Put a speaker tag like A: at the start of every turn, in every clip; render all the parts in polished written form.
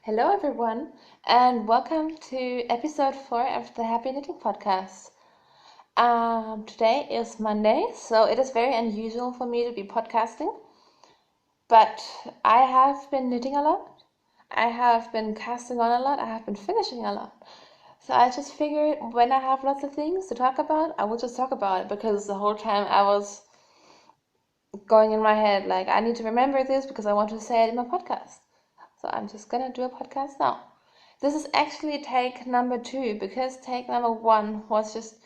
A: Hello, everyone, and welcome to episode 4 of the Happy Knitting Podcast. Today is Monday, so it is very unusual for me to be podcasting, but I have been knitting a lot, I have been casting on a lot, I have been finishing a lot. So I just figured when I have lots of things to talk about, I will just talk about it because the whole time I was going in my head like, I need to remember this because I want to say it in my podcast. So I'm just gonna do a podcast now. This is actually take number 2 because take number 1 was just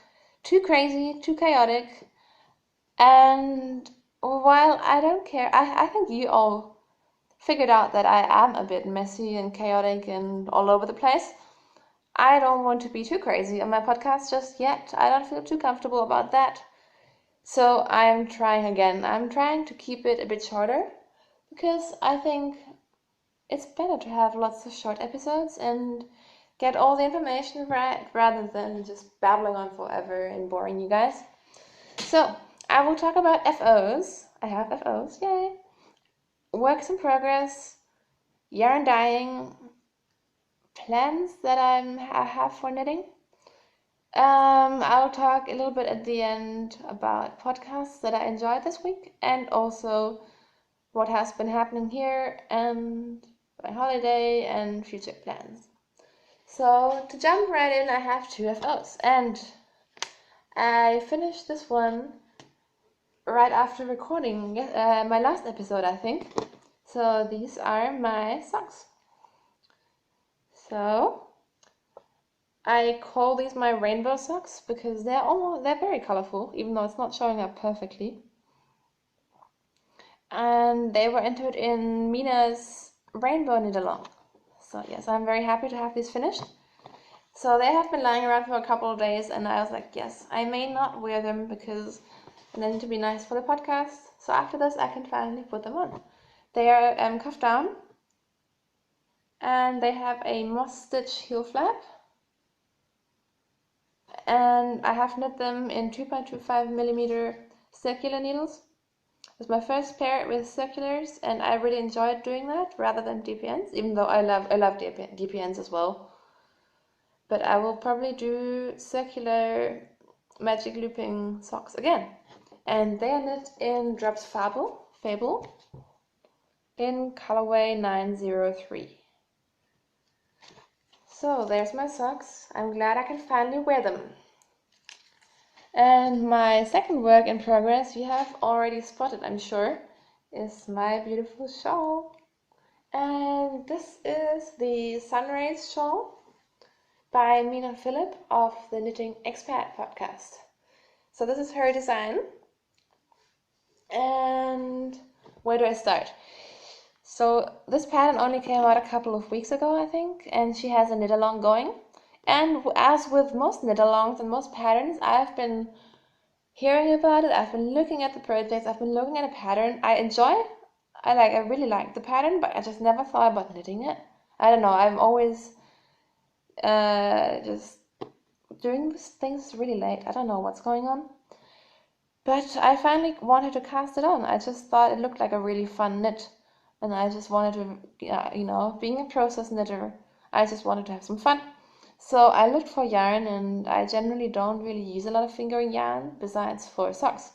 A: too crazy, too chaotic. And while I don't care, I think you all figured out that I am a bit messy and chaotic and all over the place. I don't want to be too crazy on my podcast just yet. I don't feel too comfortable about that. So I'm trying again. I'm trying to keep it a bit shorter because I think it's better to have lots of short episodes and get all the information right rather than just babbling on forever and boring you guys. So I will talk about FOs. I have FOs, yay. Works in progress, yarn dyeing, plans that I have for knitting. I'll talk a little bit at the end about podcasts that I enjoyed this week and also what has been happening here and my holiday and future plans. So to jump right in, I have 2 FOs, and I finished this one right after recording my last episode, I think. So these are my socks. So I call these my rainbow socks because they're very colorful, even though it's not showing up perfectly. And they were entered in Mina's rainbow knit along. So yes, I'm very happy to have these finished. So they have been lying around for a couple of days, and I was like, yes, I may not wear them because they need to be nice for the podcast. So after this, I can finally put them on. They are cuffed down, and they have a moss stitch heel flap. And I have knit them in 2.25mm circular needles. It was my first pair with circulars, and I really enjoyed doing that rather than DPNs, even though I love DPNs as well. But I will probably do circular magic looping socks again. And they are knit in Drops Fable in colorway 903. So there's my socks. I'm glad I can finally wear them. And my second work in progress, you have already spotted, I'm sure, is my beautiful shawl. And this is the Sunrays shawl by Mina Phillip of the Knitting Expat podcast. So this is her design. And where do I start? So this pattern only came out a couple of weeks ago, I think, and she has a knit along going. And as with most knit alongs and most patterns, I've been hearing about it, I've been looking at the projects, I've been looking at a pattern I really like the pattern, but I just never thought about knitting it. I don't know, I'm always just doing things really late. I don't know what's going on. But I finally wanted to cast it on. I just thought it looked like a really fun knit. And I just wanted to, being a process knitter, I just wanted to have some fun. So I looked for yarn, and I generally don't really use a lot of fingering yarn besides for socks.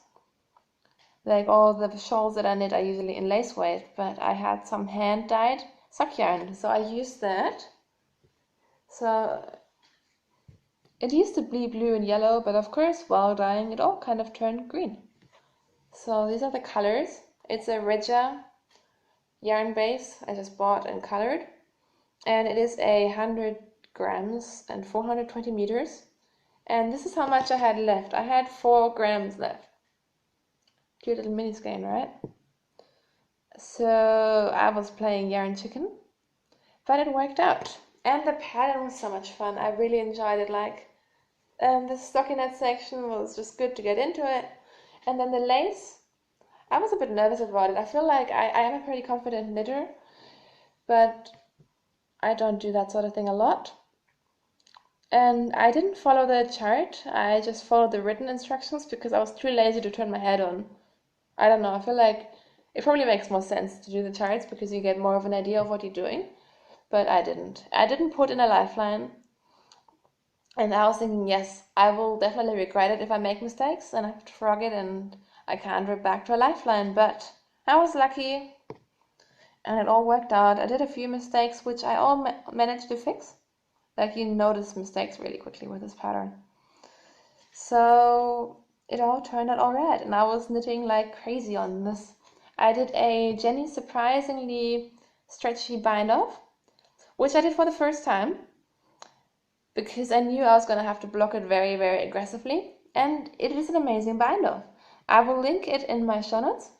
A: Like all the shawls that I knit are usually in lace weight, but I had some hand-dyed sock yarn, so I used that. So it used to be blue and yellow, but of course while dyeing it all kind of turned green. So these are the colors. It's a Regia yarn base I just bought and colored, and it is 100 grams and 420 meters, and this is how much I had left. I had 4 grams left. Cute little mini skein, right? So I was playing yarn chicken, but it worked out, and the pattern was so much fun. I really enjoyed it. Like the stockinette section was just good to get into it, and then the lace, I was a bit nervous about it. I feel like I am a pretty confident knitter, but I don't do that sort of thing a lot. And I didn't follow the chart. I just followed the written instructions because I was too lazy to turn my head on. I don't know. I feel like it probably makes more sense to do the charts because you get more of an idea of what you're doing. but I didn't put in a lifeline. And I was thinking, yes, I will definitely regret it if I make mistakes and I have to frog it and I can't rip back to a lifeline. But I was lucky and it all worked out. I did a few mistakes, which I all managed to fix. Like, you notice mistakes really quickly with this pattern. So it all turned out alright, and I was knitting like crazy on this. I did a Jenny surprisingly stretchy bind off, which I did for the first time, because I knew I was going to have to block it very, very aggressively, and it is an amazing bind off. I will link it in my show notes,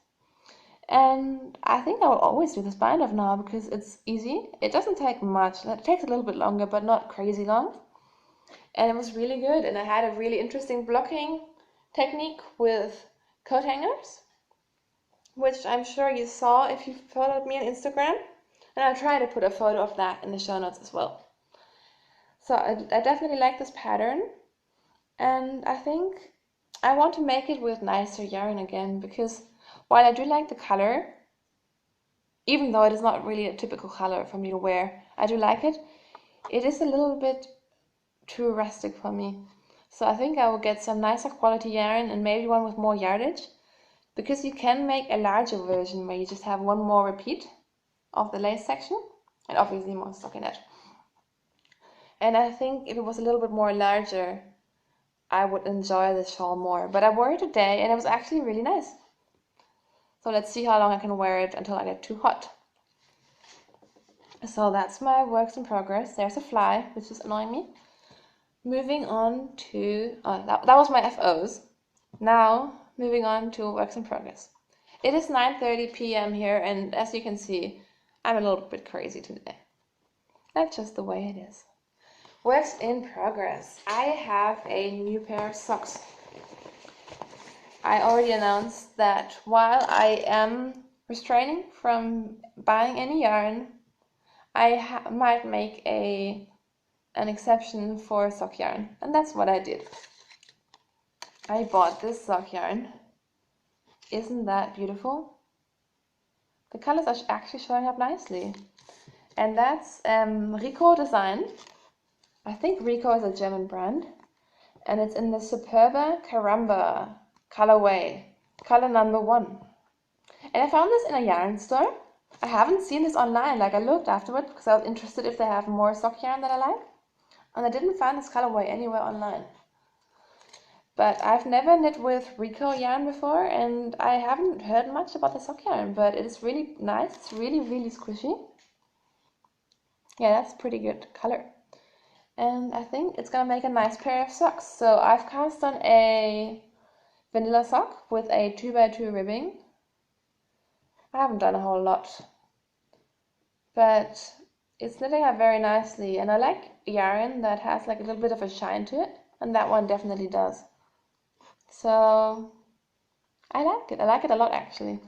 A: and I think I will always do this bind off now because it's easy. It doesn't take much. It takes a little bit longer, but not crazy long. And it was really good, and I had a really interesting blocking technique with coat hangers, which I'm sure you saw if you followed me on Instagram, and I'll try to put a photo of that in the show notes as well. So I definitely like this pattern, and I think I want to make it with nicer yarn again, because while I do like the color, even though it is not really a typical color for me to wear, I do like it. It is a little bit too rustic for me. So I think I will get some nicer quality yarn and maybe one with more yardage, because you can make a larger version where you just have one more repeat of the lace section and obviously more stockinette. And I think if it was a little bit more larger, I would enjoy this shawl more. But I wore it today and it was actually really nice. So let's see how long I can wear it until I get too hot. So that's my works in progress. There's a fly, which is annoying me. Moving on to, that was my FOs. Now, moving on to works in progress. It is 9:30 p.m. here, and as you can see, I'm a little bit crazy today. That's just the way it is. Works in progress. I have a new pair of socks. I already announced that while I am restraining from buying any yarn, I might make an exception for sock yarn, and that's what I did. I bought this sock yarn. Isn't that beautiful? The colors are actually showing up nicely, and that's Rico design. I think Rico is a German brand, and it's in the Superba Caramba colorway, color number 1. And I found this in a yarn store. I haven't seen this online. Like, I looked afterward because I was interested if they have more sock yarn that I like, and I didn't find this colorway anywhere online. But I've never knit with Rico yarn before, and I haven't heard much about the sock yarn, but it is really nice. It's really, really squishy. Yeah, that's pretty good color. And I think it's gonna make a nice pair of socks. So I've cast on a vanilla sock with a 2x2 ribbing. I haven't done a whole lot, but it's knitting up very nicely, and I like yarn that has like a little bit of a shine to it, and that one definitely does. So I like it. I like it a lot, actually.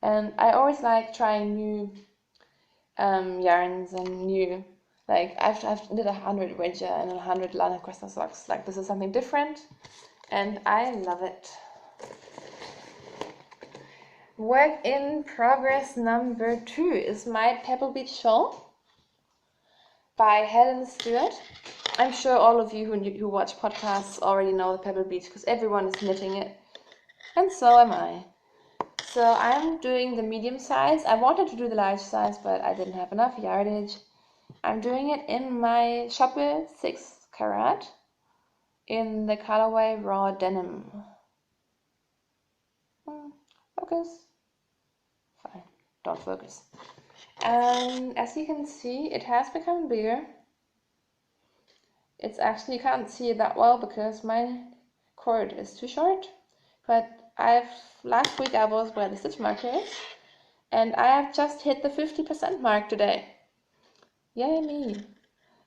A: And I always like trying new yarns and new, like I've knit 100 Wedger and 100 Lana Cresta socks. Like, this is something different, and I love it. Work in progress number 2 is my Pebble Beach shawl by Helen Stewart. I'm sure all of you who watch podcasts already know the Pebble Beach, because everyone is knitting it, and so am I. So I'm doing the medium size. I wanted to do the large size, but I didn't have enough yardage. I'm doing it in my Shoppe 6 carat in the colorway Raw Denim. Focus. Fine, don't focus. And as you can see, it has become bigger. It's actually, you can't see it that well because my cord is too short, but last week I was where the stitch marker is, and I have just hit the 50% mark today. Yay me.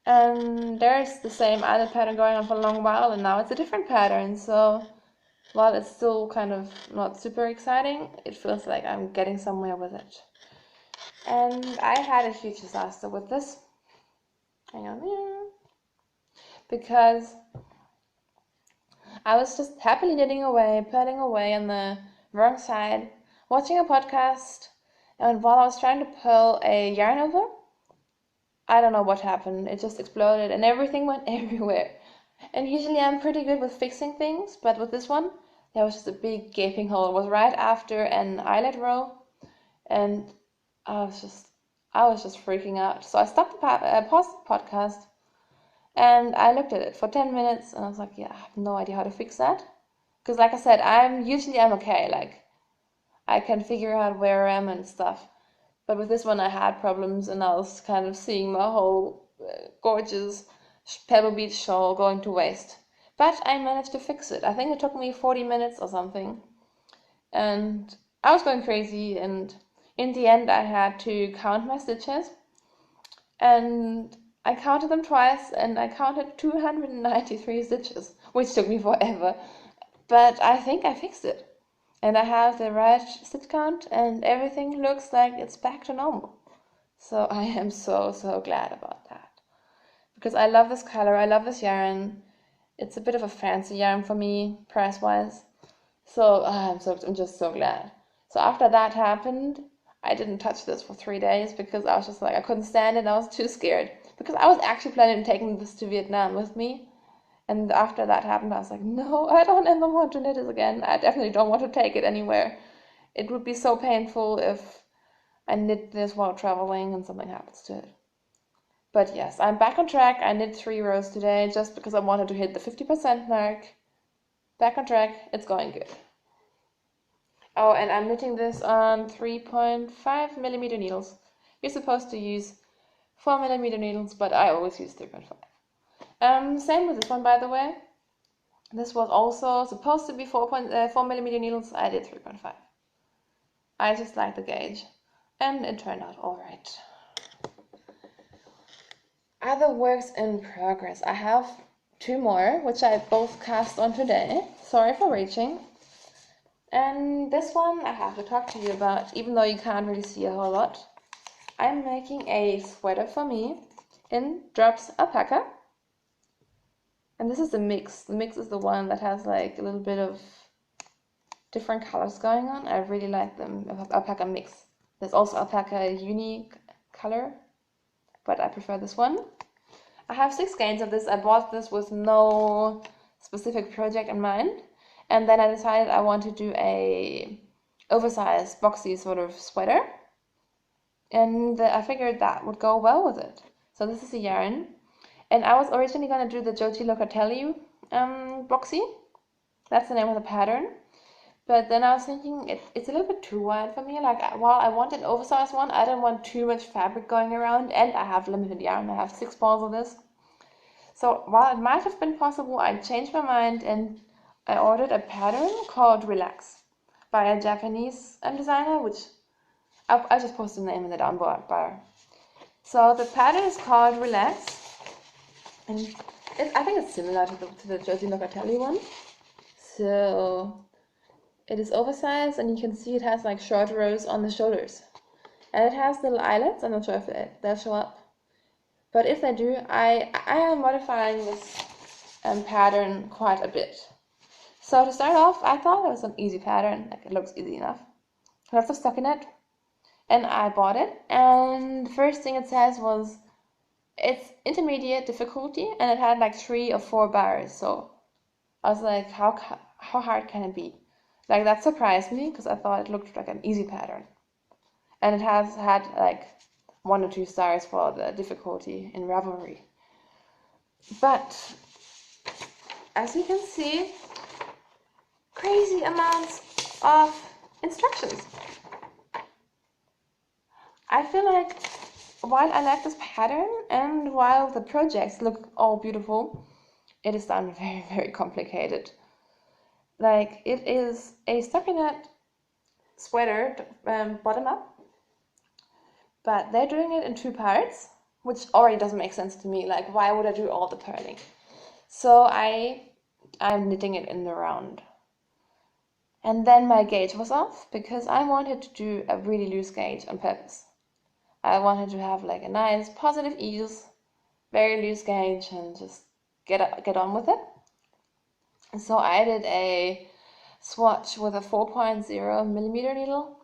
A: And there's the same other pattern going on for a long while, and now it's a different pattern. So while it's still kind of not super exciting, it feels like I'm getting somewhere with it. And I had a huge disaster with this. Hang on here. Because I was just happily knitting away, purling away on the wrong side, watching a podcast, and while I was trying to purl a yarn over, I don't know what happened. It just exploded and everything went everywhere. And usually I'm pretty good with fixing things, but with this one, there was just a big gaping hole. It was right after an eyelet row, and I was just, I was just freaking out. So I stopped paused the podcast, and I looked at it for 10 minutes, and I was like, yeah, I have no idea how to fix that. Because like I said, I'm okay. Like I can figure out where I am and stuff. But with this one, I had problems, and I was kind of seeing my whole gorgeous Pebble Beach show going to waste. But I managed to fix it. I think it took me 40 minutes or something. And I was going crazy, and in the end, I had to count my stitches. And I counted them twice, and I counted 293 stitches, which took me forever. But I think I fixed it. And I have the right stitch count, and everything looks like it's back to normal. So I am so glad about that. Because I love this color, I love this yarn. It's a bit of a fancy yarn for me, price-wise. So I'm just so glad. So after that happened, I didn't touch this for 3 days because I was just like, I couldn't stand it. I was too scared. Because I was actually planning on taking this to Vietnam with me. And after that happened, I was like, no, I don't ever want to knit it again. I definitely don't want to take it anywhere. It would be so painful if I knit this while traveling and something happens to it. But yes, I'm back on track. I knit 3 rows today just because I wanted to hit the 50% mark. Back on track. It's going good. Oh, and I'm knitting this on 3.5 millimeter needles. You're supposed to use 4 millimeter needles, but I always use 3.5. Same with this one, by the way. This was also supposed to be 4 millimeter needles. I did 3.5. I just like the gauge, and it turned out all right. Other works in progress. I have 2 more, which I both cast on today. Sorry for reaching. And this one I have to talk to you about, even though you can't really see a whole lot. I'm making a sweater for me in Drops Alpaca. And this is the mix. The mix is the one that has like a little bit of different colors going on. I really like them. Alpaca mix. There's also alpaca unique color, but I prefer this one. I have 6 skeins of this. I bought this with no specific project in mind. And then I decided I want to do a oversized boxy sort of sweater. And I figured that would go well with it. So this is a yarn. And I was originally going to do the Joti Locatelli boxy. That's the name of the pattern. But then I was thinking it's a little bit too wide for me. Like, while I want an oversized one, I don't want too much fabric going around. And I have limited yarn. I have 6 balls of this. So while it might have been possible, I changed my mind and I ordered a pattern called Relax by a Japanese designer, which I'll just post the name in the down bar. So the pattern is called Relax. And I think it's similar to the Joti Locatelli one. So it is oversized, and you can see it has like short rows on the shoulders. And it has little eyelets. I'm not sure if they'll show up. But if they do, I am modifying this pattern quite a bit. So to start off, I thought it was an easy pattern. Like, it looks easy enough. Lots of stockinette. And I bought it. And the first thing it says was it's intermediate difficulty, and it had like 3 or 4 bars. So I was like, how hard can it be? Like, that surprised me because I thought it looked like an easy pattern. And it has had like 1 or 2 stars for the difficulty in Ravelry. But as you can see, crazy amounts of instructions. I feel like while I like this pattern and while the projects look all beautiful, it is done very complicated. Like, it is a stockinette sweater bottom up, but they're doing it in 2 parts, which already doesn't make sense to me. Like, why would I do all the purling? So I'm knitting it in the round. And then my gauge was off because I wanted to do a really loose gauge on purpose. I wanted to have like a nice positive ease, very loose gauge, and just get on with it. And so I did a swatch with a 4.0 millimeter needle.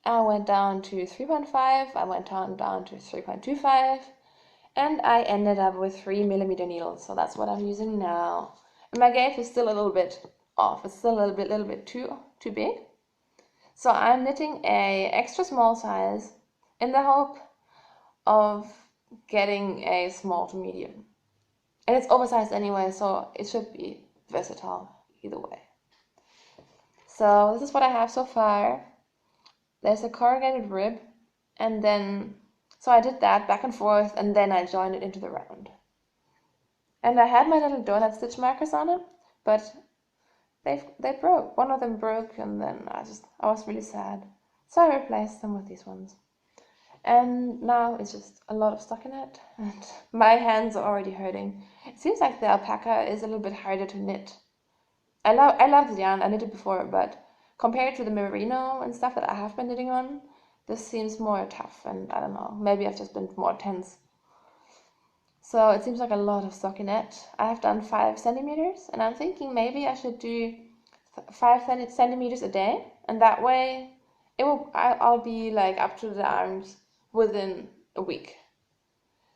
A: I went down to 3.5, I went down to 3.25, And I ended up with 3mm needles, so that's what I'm using now. And my gauge is still a little bit off. It's still a little bit too big. So I'm knitting a extra small size in the hope of getting a small to medium. And it's oversized anyway, so it should be versatile either way. So this is what I have so far. There's a corrugated rib, and then, so I did that back and forth, and then I joined it into the round. And I had my little donut stitch markers on it, but they broke. One of them broke, and then I was really sad. So I replaced them with these ones. And now it's just a lot of stockinette, and my hands are already hurting. It seems like the alpaca is a little bit harder to knit. I love the yarn, I knitted before, but compared to the merino and stuff that I have been knitting on, this seems more tough, and I don't know, maybe I've just been more tense. So it seems like a lot of stockinette. I have done 5 centimeters, and I'm thinking maybe I should do 5 centimeters a day, and that way I'll be like up to the arms within a week.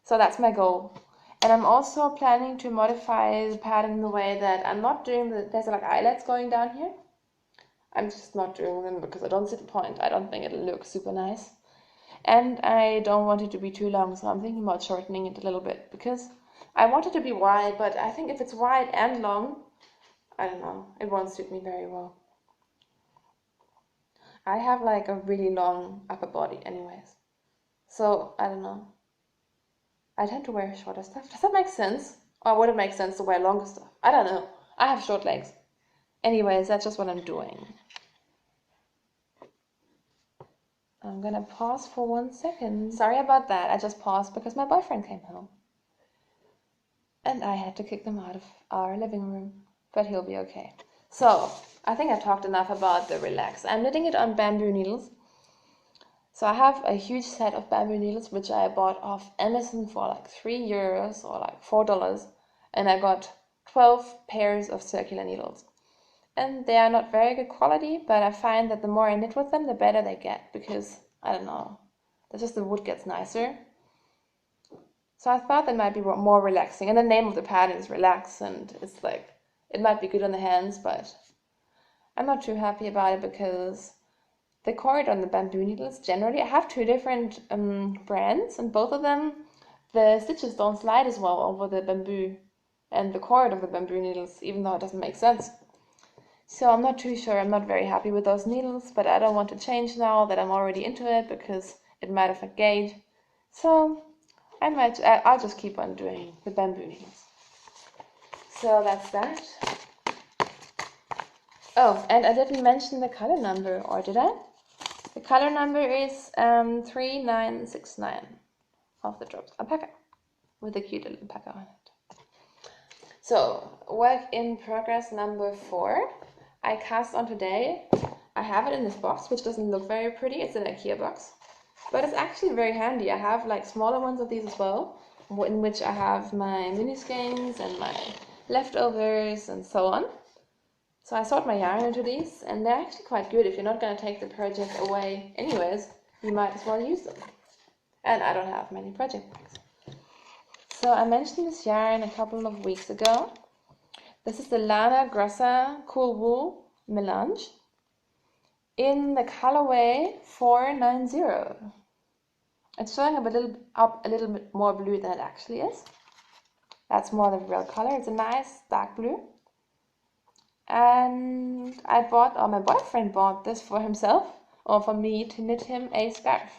A: So that's my goal. And I'm also planning to modify the pattern in the way that I'm not doing there's like eyelets going down here. I'm just not doing them because I don't see the point. I don't think it'll look super nice. And I don't want it to be too long, so I'm thinking about shortening it a little bit because I want it to be wide, but I think if it's wide and long, I don't know, it won't suit me very well. I have like a really long upper body anyways. So, I don't know. I tend to wear shorter stuff. Does that make sense? Or would it make sense to wear longer stuff? I don't know. I have short legs. Anyways, that's just what I'm doing. I'm gonna pause for 1 second. Sorry about that. I just paused because my boyfriend came home. And I had to kick them out of our living room. But he'll be okay. So, I think I've talked enough about the relax. I'm knitting it on bamboo needles. So I have a huge set of bamboo needles, which I bought off Amazon for like €3 or like $4. And I got 12 pairs of circular needles. And they are not very good quality, but I find that the more I knit with them, the better they get, because, I don't know, just the wood gets nicer. So I thought they might be more relaxing. And the name of the pattern is Relax, and it's like, it might be good on the hands, but I'm not too happy about it because the cord on the bamboo needles, generally, I have 2 different brands, and both of them, the stitches don't slide as well over the bamboo and the cord of the bamboo needles, even though it doesn't make sense. So I'm not too sure, I'm not very happy with those needles, but I don't want to change now that I'm already into it because it might affect gauge. So I'll just keep on doing the bamboo needles. So that's that. Oh, and I didn't mention the color number, or did I? The color number is 3969 of the drops alpaca with a cute little alpaca on it. So, work in progress number 4. I cast on today. I have it in this box, which doesn't look very pretty. It's an IKEA box, but it's actually very handy. I have like smaller ones of these as well, in which I have my mini skeins and my leftovers and so on. So I sort my yarn into these, and they're actually quite good. If you're not going to take the project away anyways, you might as well use them. And I don't have many project bags. So I mentioned this yarn a couple of weeks ago. This is the Lana Grossa Cool Wool Melange in the colorway 490. It's showing up a little bit more blue than it actually is. That's more the real color. It's a nice dark blue. And my boyfriend bought this for himself, or for me to knit him a scarf.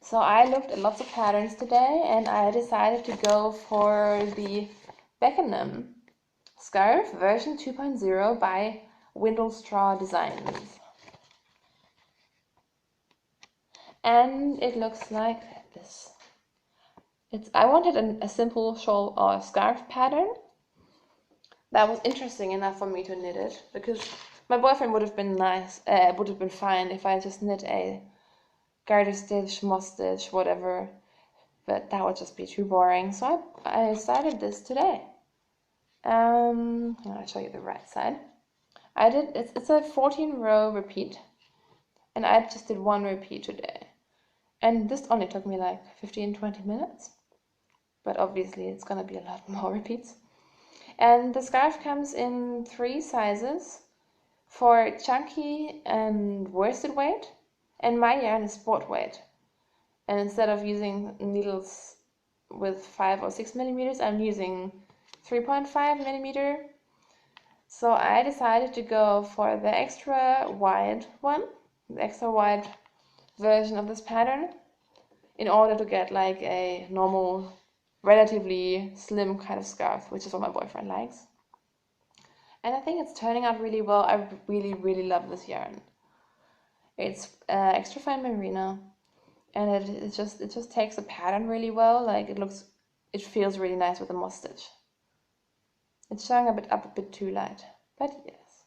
A: So I looked at lots of patterns today, and I decided to go for the Beckenham scarf version 2.0 by Windlestraw Designs. And it looks like this. I wanted a simple shawl or scarf pattern that was interesting enough for me to knit it, because my boyfriend would have been fine if I just knit a garter stitch, moss stitch, whatever, but that would just be too boring. So I started this today. I'll show you the right side. It's a 14-row repeat, and I just did 1 repeat today. And this only took me like 15-20 minutes, but obviously it's gonna be a lot more repeats. And the scarf comes in 3 sizes for chunky and worsted weight, and my yarn is sport weight. And instead of using needles with 5 or 6 millimeters, I'm using 3.5 millimeter. So I decided to go for the extra wide one, the extra wide version of this pattern, in order to get like a normal, relatively slim kind of scarf, which is what my boyfriend likes. And I think it's turning out really well. I really, really love this yarn. It's extra fine merino, and it just takes the pattern really well. Like it feels really nice with the moss stitch. It's showing up a bit too light, but yes.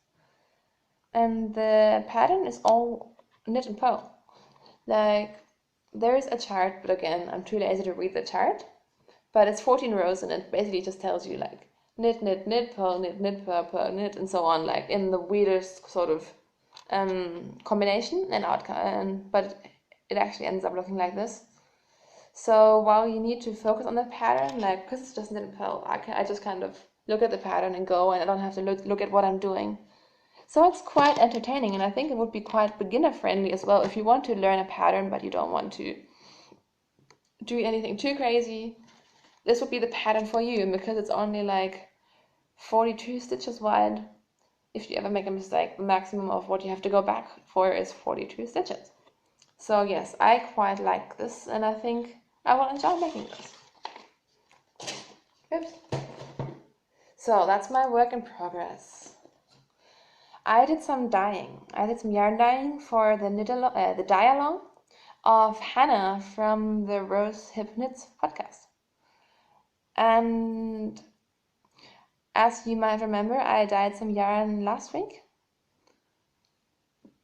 A: And the pattern is all knit and purl. Like, there is a chart, but again, I'm too lazy to read the chart. But it's 14 rows, and it basically just tells you like knit, knit, knit, purl, knit, knit, purl, purl, knit, and so on, like in the weirdest sort of combination and outcome. But it actually ends up looking like this. So while you need to focus on the pattern, like, because it's just knit and purl, I just kind of look at the pattern and go, and I don't have to look at what I'm doing. So it's quite entertaining, and I think it would be quite beginner friendly as well if you want to learn a pattern but you don't want to do anything too crazy. This would be the pattern for you, and because it's only like 42 stitches wide, if you ever make a mistake, the maximum of what you have to go back for is 42 stitches. So yes, I quite like this, and I think I will enjoy making this. Oops. So that's my work in progress. I did some dyeing. I did some yarn dyeing for the dye-along of Hannah from the Rose Hip Knits podcast. And as you might remember, I dyed some yarn last week,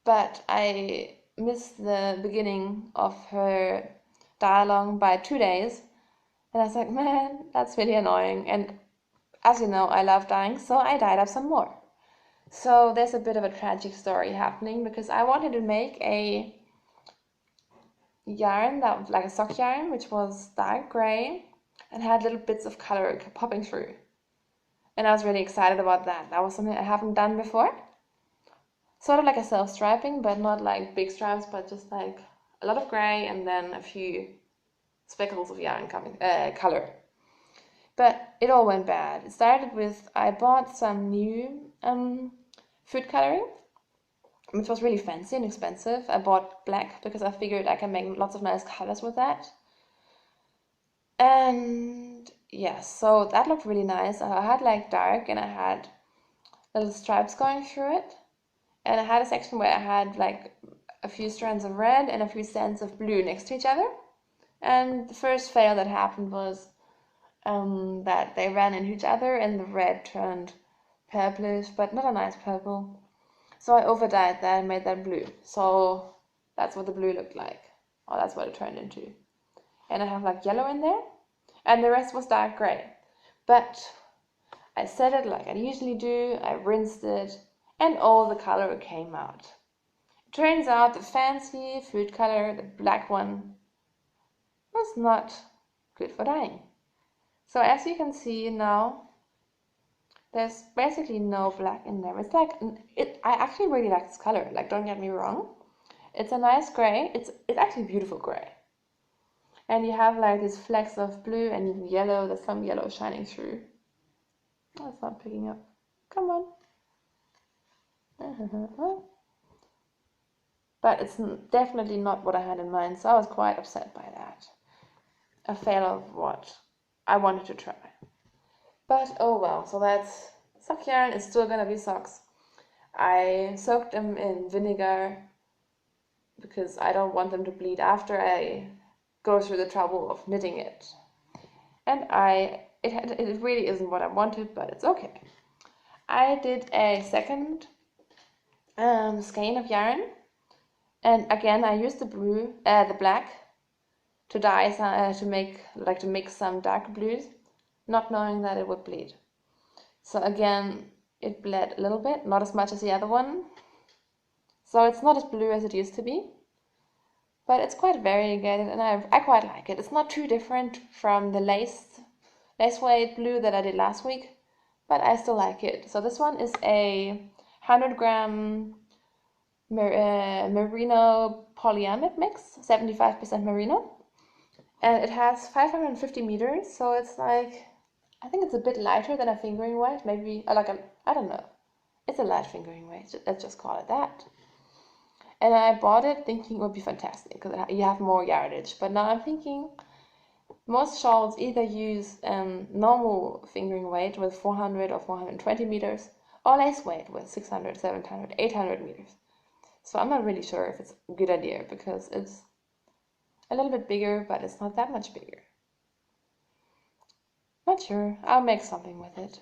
A: but I missed the beginning of her dye-along by 2 days, and I was like, man, that's really annoying. And as you know, I love dyeing, so I dyed up some more. So there's a bit of a tragic story happening, because I wanted to make a yarn that was like a sock yarn, which was dark gray and had little bits of color popping through. And I was really excited about that. That was something I haven't done before. Sort of like a self-striping, but not like big stripes, but just like a lot of gray and then a few speckles of yarn coming color. But it all went bad. It started with, I bought some new food coloring, which was really fancy and expensive. I bought black because I figured I can make lots of nice colors with that. And yeah, so that looked really nice. I had like dark, and I had little stripes going through it. And I had a section where I had like a few strands of red and a few strands of blue next to each other. And the first fail that happened was that they ran into each other, and the red turned purplish, but not a nice purple. So I overdyed that and made that blue. So that's what the blue looked like. Or that's what it turned into. And I have like yellow in there. And the rest was dark gray. But I set it like I usually do. I rinsed it. And all the color came out. It turns out the fancy food color, the black one, was not good for dyeing. So as you can see now, there's basically no black in there. It's like, I actually really like this color, like, don't get me wrong. It's a nice gray. It's actually beautiful gray. And you have like these flecks of blue and yellow. There's some yellow shining through. Oh, it's not picking up. Come on. But it's definitely not what I had in mind, so I was quite upset by that. A fail of what I wanted to try. But oh well, so that's sock yarn. It's still gonna be socks. I soaked them in vinegar because I don't want them to bleed after I go through the trouble of knitting it. And it really isn't what I wanted, but it's okay. I did a second skein of yarn, and again I used the black to dye to mix some dark blues, not knowing that it would bleed. So again, it bled a little bit, not as much as the other one. So it's not as blue as it used to be, but it's quite variegated, and I quite like it. It's not too different from the lace weight blue that I did last week, but I still like it. So this one is a 100-gram merino polyamide mix, 75% merino, and it has 550 meters, so it's like, I think it's a bit lighter than a fingering weight, maybe like I don't know. It's a light fingering weight, let's just call it that. And I bought it thinking it would be fantastic because you have more yardage, but now I'm thinking most shawls either use normal fingering weight with 400 or 420 meters, or lace weight with 600, 700, 800 meters. So I'm not really sure if it's a good idea because it's a little bit bigger, but it's not that much bigger. Not sure. I'll make something with it.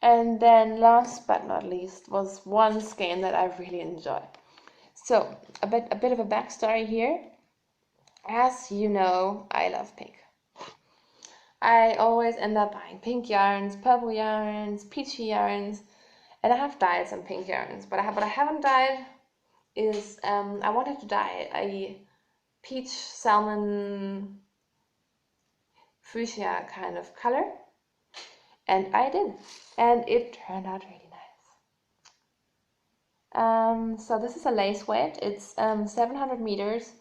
A: And then last but not least was one skein that I really enjoy. So a bit of a backstory here. As you know, I love pink. I always end up buying pink yarns, purple yarns, peachy yarns, and I have dyed some pink yarns. But what I haven't dyed is I wanted to dye a peach salmon fuchsia kind of color, and I did, and it turned out really nice. So this is a lace weight. It's 700 meters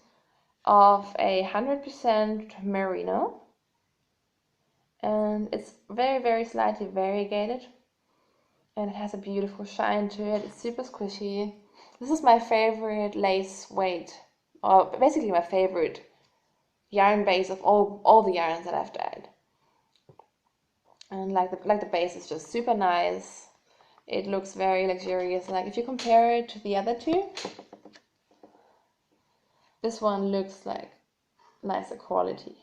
A: of 100% merino, and it's very slightly variegated, and it has a beautiful shine to it. It's super squishy. This is my favorite lace weight, or basically my favorite yarn base of all the yarns that I've dyed. And like the base is just super nice. It looks very luxurious. Like if you compare it to the other two, this one looks like nicer quality.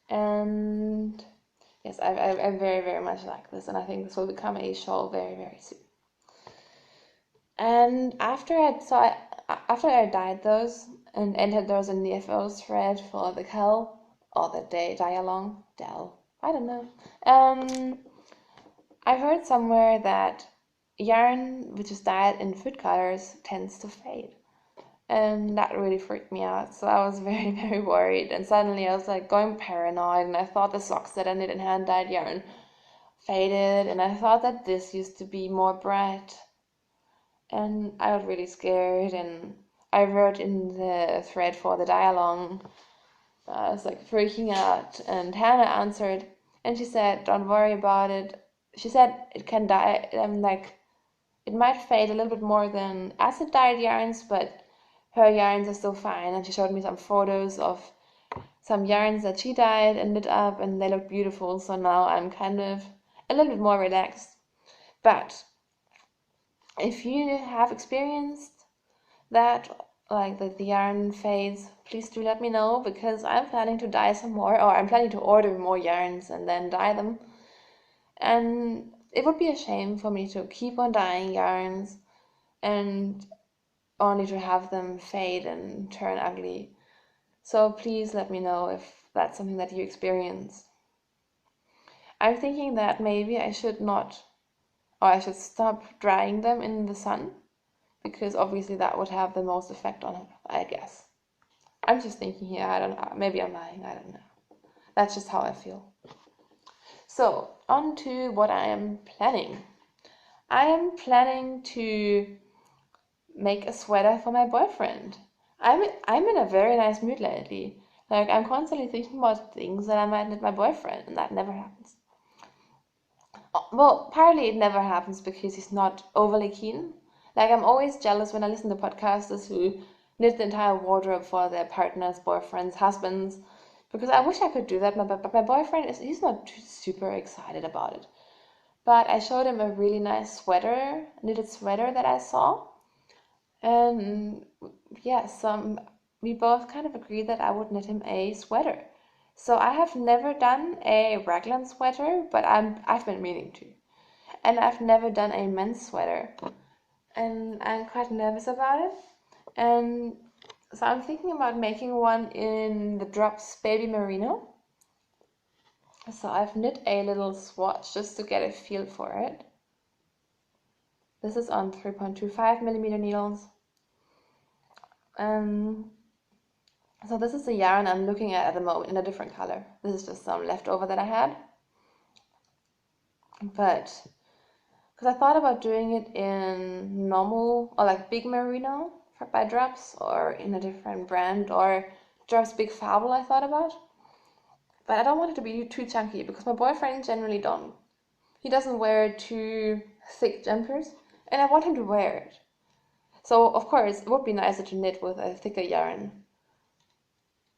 A: And yes, I very much like this, and I think this will become a shawl very soon. And after I dyed those and entered those in the FO thread for the Kel or the dye-along, I don't know. I heard somewhere that yarn which is dyed in food colors tends to fade. And that really freaked me out. So I was very worried. And suddenly I was like going paranoid. And I thought the socks that I knit in hand-dyed yarn faded. And I thought that this used to be more bright. And I was really scared. And I wrote in the thread for the dye-along. I was like freaking out. And Hannah answered. And she said, don't worry about it. She said it can dye. It might fade a little bit more than acid-dyed yarns, but her yarns are still fine. And she showed me some photos of some yarns that she dyed and knit up, and they look beautiful. So now I'm kind of a little bit more relaxed. But if you have experienced that, like the yarn fades, please do let me know, because I'm planning to dye some more, or I'm planning to order more yarns and then dye them. And it would be a shame for me to keep on dyeing yarns and only to have them fade and turn ugly. So please let me know if that's something that you experience. I'm thinking that maybe I should stop drying them in the sun, because obviously that would have the most effect on it, I guess. I'm just thinking here, I don't know, maybe I'm lying, I don't know. That's just how I feel. So, on to what I am planning. I am planning to make a sweater for my boyfriend. I'm in a very nice mood lately. Like, I'm constantly thinking about things that I might knit my boyfriend, and that never happens. Well, partly it never happens because he's not overly keen. Like, I'm always jealous when I listen to podcasters who knit the entire wardrobe for their partners, boyfriends, husbands, because I wish I could do that, but my boyfriend he's not super excited about it. But I showed him a really nice knitted sweater that I saw, and yes, we both kind of agreed that I would knit him a sweater. So I have never done a raglan sweater, but I've been meaning to, and I've never done a men's sweater, and I'm quite nervous about it. And so I'm thinking about making one in the Drops Baby Merino. So I've knit a little swatch just to get a feel for it. This is on 3.25 millimeter needles. So this is the yarn I'm looking at the moment in a different color. This is just some leftover that I had. But because I thought about doing it in normal or like big merino by Drops, or in a different brand, or Drops Big Fable I thought about. But I don't want it to be too chunky because my boyfriend generally don't. He doesn't wear too thick jumpers, and I want him to wear it. So of course it would be nicer to knit with a thicker yarn.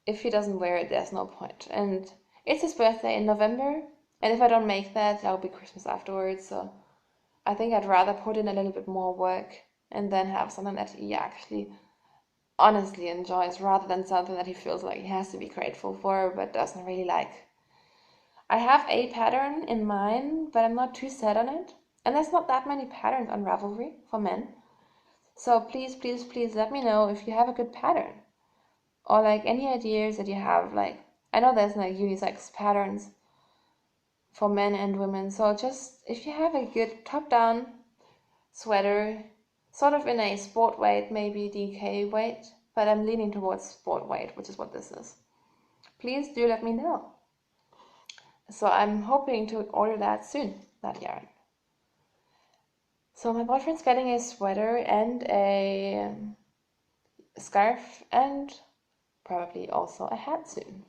A: If he doesn't wear it, there's no point. And it's his birthday in November, and if I don't make that, that'll be Christmas afterwards. So I think I'd rather put in a little bit more work and then have something that he actually honestly enjoys, rather than something that he feels like he has to be grateful for but doesn't really like. I have a pattern in mind, but I'm not too set on it. And there's not that many patterns on Ravelry for men. So please, please, please let me know if you have a good pattern. Or like any ideas that you have. Like, I know there's like unisex patterns for men and women. So just, if you have a good top-down sweater, sort of in a sport weight, maybe DK weight, but I'm leaning towards sport weight, which is what this is. Please do let me know. So I'm hoping to order that soon, that yarn. So my boyfriend's getting a sweater and a scarf and probably also a hat soon.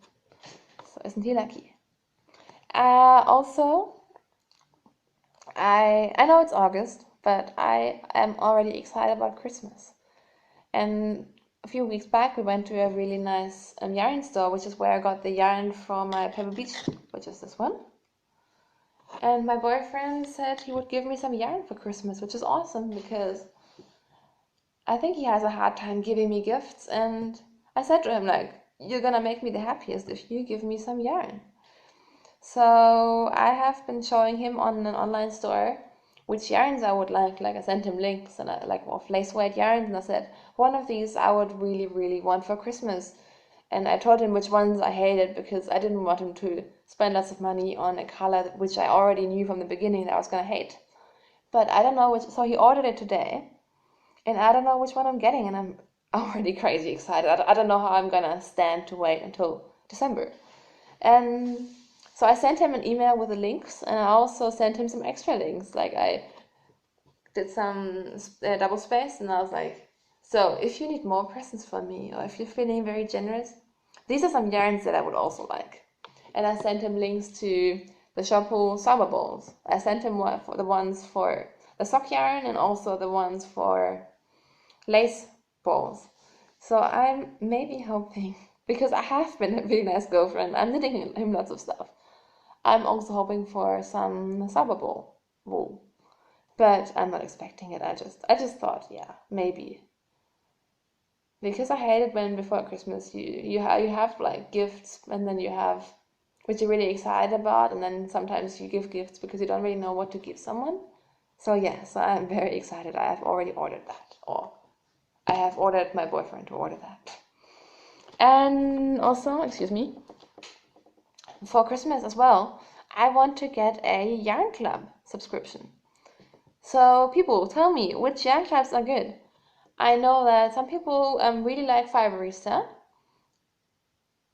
A: So isn't he lucky? Also, I know it's August, but I am already excited about Christmas. And a few weeks back we went to a really nice yarn store, which is where I got the yarn from my Pebble Beach, which is this one. And my boyfriend said he would give me some yarn for Christmas, which is awesome because I think he has a hard time giving me gifts. And I said to him, like, you're gonna make me the happiest if you give me some yarn. So I have been showing him on an online store which yarns I would like. Like I sent him links and like of lace weight yarns, and I said one of these I would really, really want for Christmas. And I told him which ones I hated because I didn't want him to spend lots of money on a color which I already knew from the beginning that I was gonna hate. But I don't know which, so he ordered it today, and I don't know which one I'm getting, and I'm already crazy excited. I don't know how I'm gonna stand to wait until December. And so I sent him an email with the links, and I also sent him some extra links. Like I did some double space, and I was like, so if you need more presents from me, or if you're feeling very generous, these are some yarns that I would also like. And I sent him links to the shampoo summer balls. I sent him for the ones for the sock yarn and also the ones for lace balls. So I'm maybe hoping, because I have been a really nice girlfriend, I'm knitting him lots of stuff. I'm also hoping for some summer ball wool. But I'm not expecting it. I just thought, yeah, maybe. Because I hate it when before Christmas you have like gifts, and then you have which you're really excited about, and then sometimes you give gifts because you don't really know what to give someone. So yeah, so I'm very excited. I have already ordered that, or I have ordered my boyfriend to order that. And also, excuse me, for Christmas as well, I want to get a yarn club subscription. So people, tell me which yarn clubs are good. I know that some people really like Fiberista,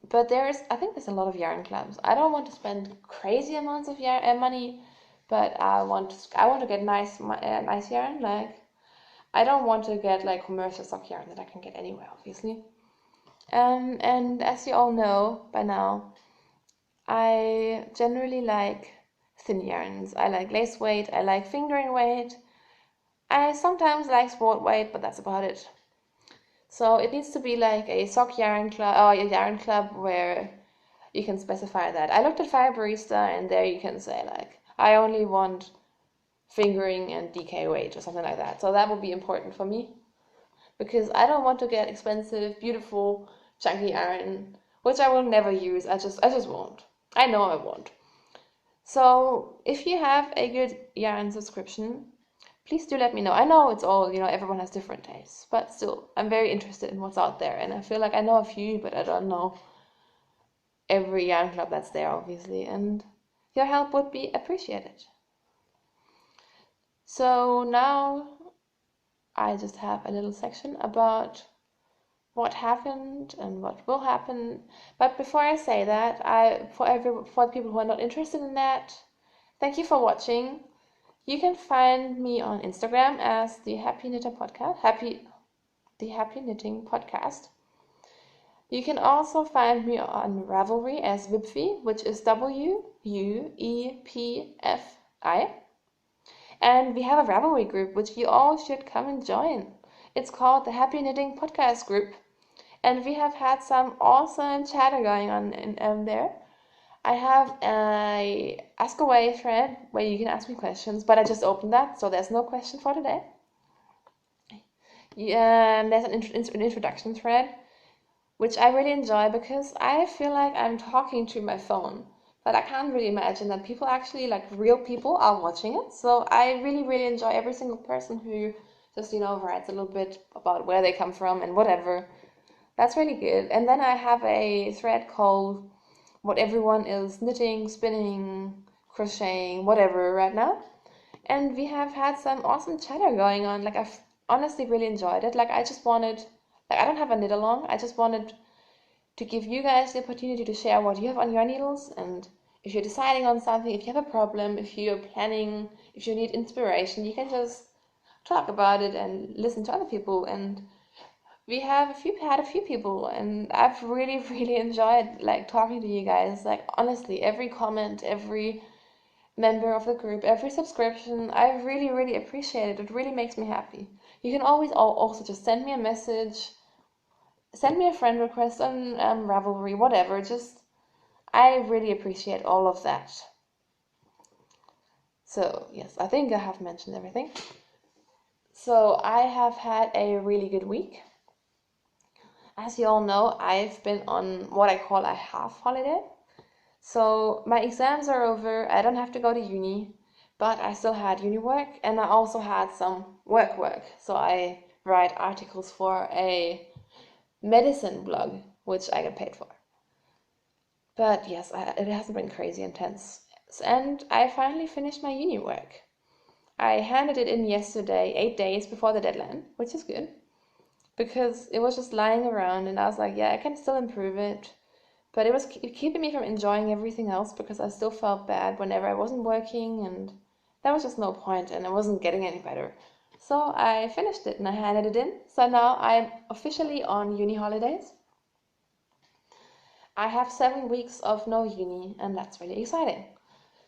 A: but I think there's a lot of yarn clubs. I don't want to spend crazy amounts of money, but I want to get nice yarn. Like I don't want to get like commercial sock yarn that I can get anywhere, obviously. And as you all know by now, I generally like thin yarns. I like lace weight. I like fingering weight. I sometimes like sport weight, but that's about it. So it needs to be like a sock yarn club or a yarn club where you can specify that. I looked at Fiberista, and there you can say like, I only want fingering and DK weight or something like that. So that would be important for me because I don't want to get expensive, beautiful, chunky yarn, which I will never use. I just won't. I know I won't. So if you have a good yarn subscription, please do let me know. I know it's all, everyone has different tastes, but still, I'm very interested in what's out there. And I feel like I know a few, but I don't know every yarn club that's there, obviously. And your help would be appreciated. So now I just have a little section about what happened and what will happen. But before I say that, for the people who are not interested in that, thank you for watching. You can find me on Instagram as the Happy Knitting Podcast. You can also find me on Ravelry as wuepfi, which is WUEPFI. And we have a Ravelry group, which you all should come and join. It's called the Happy Knitting Podcast Group. And we have had some awesome chatter going on in there. I have a Ask Away thread where you can ask me questions, but I just opened that, so there's no question for today. There's an introduction thread, which I really enjoy because I feel like I'm talking to my phone, but I can't really imagine that people actually, like real people, are watching it. So I really, really enjoy every single person who just, writes a little bit about where they come from and whatever. That's really good. And then I have a thread called What Everyone Is Knitting, Spinning, Crocheting, whatever right now. And we have had some awesome chatter going on. Like, I've honestly really enjoyed it. Like, I don't have a knit along. I just wanted to give you guys the opportunity to share what you have on your needles. And if you're deciding on something, if you have a problem, if you're planning, if you need inspiration, you can just talk about it and listen to other people. And we have had a few people, and I've really, really enjoyed like talking to you guys. Like, honestly, every comment, every member of the group, every subscription, I really, really appreciate it. It really makes me happy. You can always also just send me a message, send me a friend request on Ravelry, whatever. I really appreciate all of that. So yes, I think I have mentioned everything. So I have had a really good week. As you all know, I've been on what I call a half holiday. So my exams are over, I don't have to go to uni, but I still had uni work, and I also had some work. So I write articles for a medicine blog, which I get paid for. But yes, it hasn't been crazy intense. And I finally finished my uni work. I handed it in yesterday, 8 days before the deadline, which is good, because it was just lying around and I was like, yeah, I can still improve it. But it was keeping me from enjoying everything else because I still felt bad whenever I wasn't working, and there was just no point and I wasn't getting any better. So I finished it and I handed it in. So now I'm officially on uni holidays. I have 7 weeks of no uni, and that's really exciting.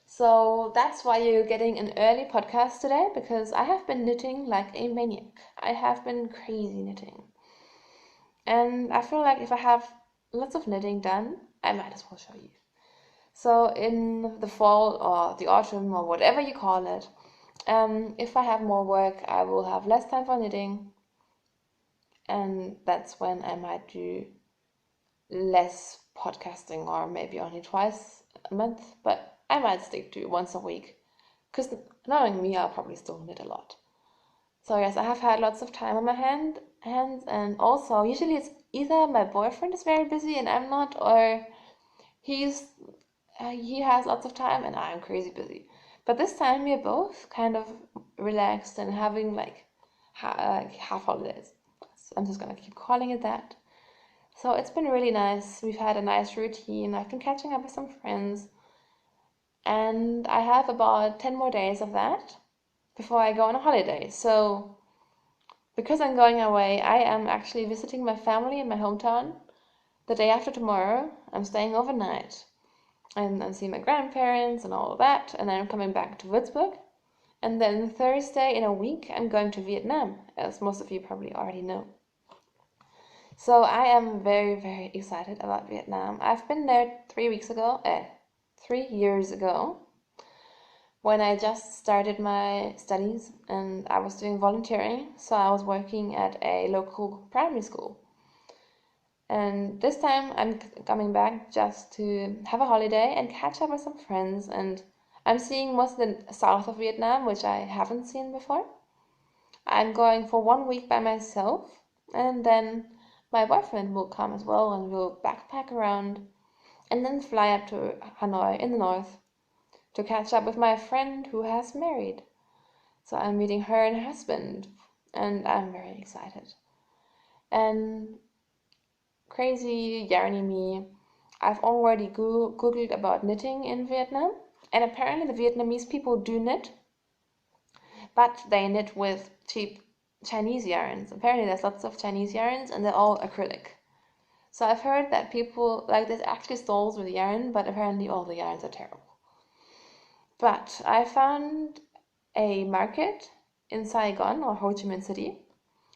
A: So that's why you're getting an early podcast today, because I have been knitting like a maniac. I have been crazy knitting. And I feel like if I have lots of knitting done, I might as well show you. So in the fall or the autumn or whatever you call it, if I have more work, I will have less time for knitting. And that's when I might do less podcasting, or maybe only twice a month, but I might stick to once a week, because knowing me, I'll probably still knit a lot. So yes, I have had lots of time on my hands, and also usually it's either my boyfriend is very busy and I'm not, or he has lots of time and I'm crazy busy. But this time we're both kind of relaxed and having like half holidays. So I'm just gonna keep calling it that. So it's been really nice. We've had a nice routine. I've been catching up with some friends. And I have about 10 more days of that before I go on a holiday. So because I'm going away, I am actually visiting my family in my hometown. The day after tomorrow, I'm staying overnight. And I'm seeing my grandparents and all of that. And then I'm coming back to Würzburg. And then Thursday in a week, I'm going to Vietnam, as most of you probably already know. So I am very, very excited about Vietnam. I've been there 3 years ago, when I just started my studies and I was doing volunteering. So I was working at a local primary school. And this time I'm coming back just to have a holiday and catch up with some friends. And I'm seeing most of the south of Vietnam, which I haven't seen before. I'm going for 1 week by myself, and then my boyfriend will come as well, and we'll backpack around and then fly up to Hanoi in the north to catch up with my friend who has married. So I'm meeting her and her husband, and I'm very excited. And crazy yarny me, I've already googled about knitting in Vietnam, and apparently the Vietnamese people do knit, but they knit with cheap Chinese yarns. Apparently there's lots of Chinese yarns and they're all acrylic. So I've heard that people, like, there's actually stalls with yarn, but apparently all the yarns are terrible. But I found a market in Saigon or Ho Chi Minh City,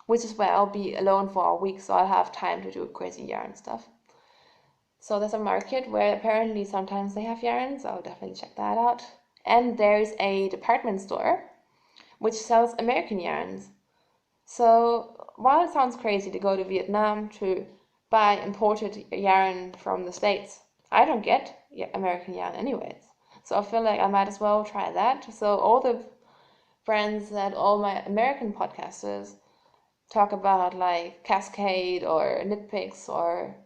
A: which is where I'll be alone for a week, so I'll have time to do crazy yarn stuff. So there's a market where apparently sometimes they have yarns. I'll definitely check that out. And there's a department store which sells American yarns. So while it sounds crazy to go to Vietnam to buy imported yarn from the States, I don't get American yarn anyways. So I feel like I might as well try that. So all the brands that all my American podcasters talk about, like Cascade or Knitpicks or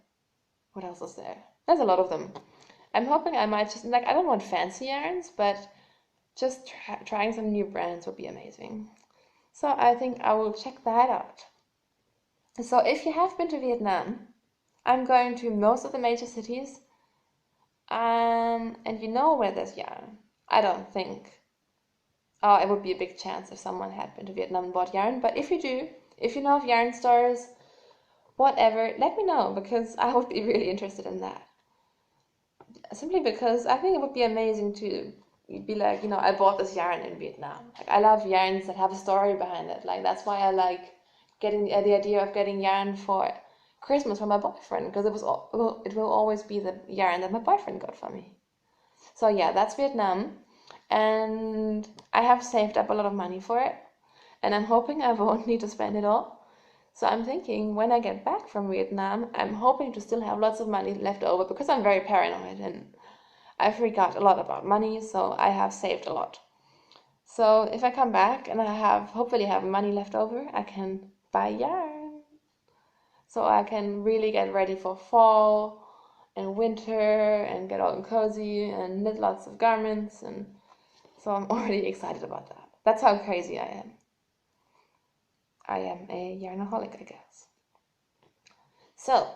A: what else is there? There's a lot of them. I'm hoping I might just, like, I don't want fancy yarns, but just trying some new brands would be amazing. So I think I will check that out. So if you have been to Vietnam, I'm going to most of the major cities, and you know where there's yarn. I don't think. Oh, it would be a big chance if someone had been to Vietnam and bought yarn, but if you do, if you know of yarn stores, whatever, let me know, because I would be really interested in that. Simply because I think it would be amazing to be like, I bought this yarn in Vietnam. Like, I love yarns that have a story behind it. Like, that's why I like getting the idea of getting yarn for Christmas from my boyfriend, because it will always be the yarn that my boyfriend got for me. So yeah, that's Vietnam, and I have saved up a lot of money for it, and I'm hoping I won't need to spend it all. So I'm thinking when I get back from Vietnam, I'm hoping to still have lots of money left over, because I'm very paranoid and I freak out a lot about money, so I have saved a lot. So if I come back and I hopefully have money left over, I can buy yarn. So I can really get ready for fall and winter and get all cozy and knit lots of garments, and so I'm already excited about that. That's how crazy I am. I am a yarnaholic, I guess. So,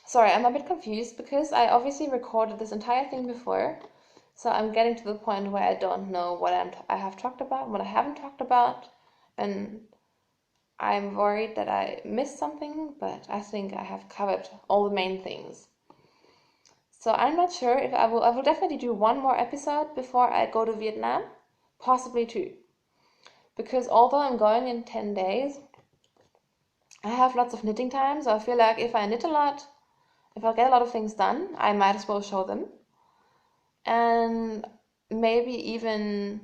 A: sorry, I'm a bit confused because I obviously recorded this entire thing before, so I'm getting to the point where I don't know what I have talked about, what I haven't talked about, and I'm worried that I missed something, but I think I have covered all the main things. So I'm not sure if I will definitely do one more episode before I go to Vietnam, possibly two. Because although I'm going in 10 days, I have lots of knitting time, so I feel like if I knit a lot, if I get a lot of things done, I might as well show them. And maybe even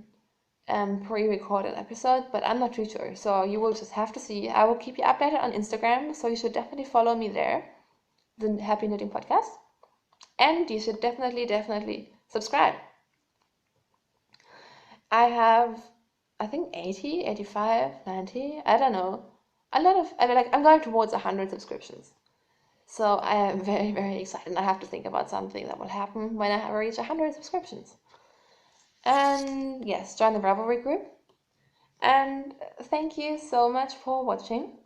A: pre-record an episode, but I'm not too sure. So you will just have to see. I will keep you updated on Instagram, so you should definitely follow me there, the Happy Knitting Podcast. And you should definitely subscribe. I have, I think 80, 85, 90, I don't know. I'm going towards 100 subscriptions. So I am very, very excited, and I have to think about something that will happen when I reach 100 subscriptions. And yes, join the Ravelry group. And thank you so much for watching.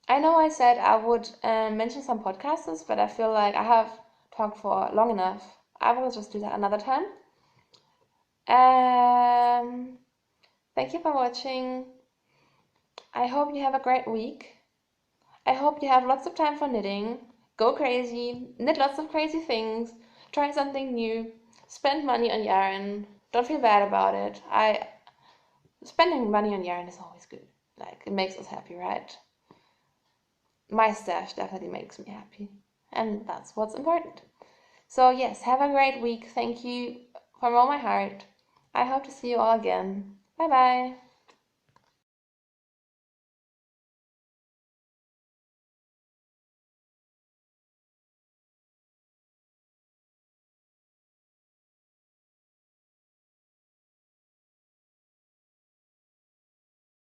A: I know I said I would mention some podcasters, but I feel like I have talked for long enough. I will just do that another time. Thank you for watching. I hope you have a great week. I hope you have lots of time for knitting. Go crazy, knit lots of crazy things, try something new, spend money on yarn. Don't feel bad about it. Spending money on yarn is always good. Like, it makes us happy, right? My stash definitely makes me happy, and that's what's important. So yes, have a great week. Thank you from all my heart. I hope to see you all again. Bye bye.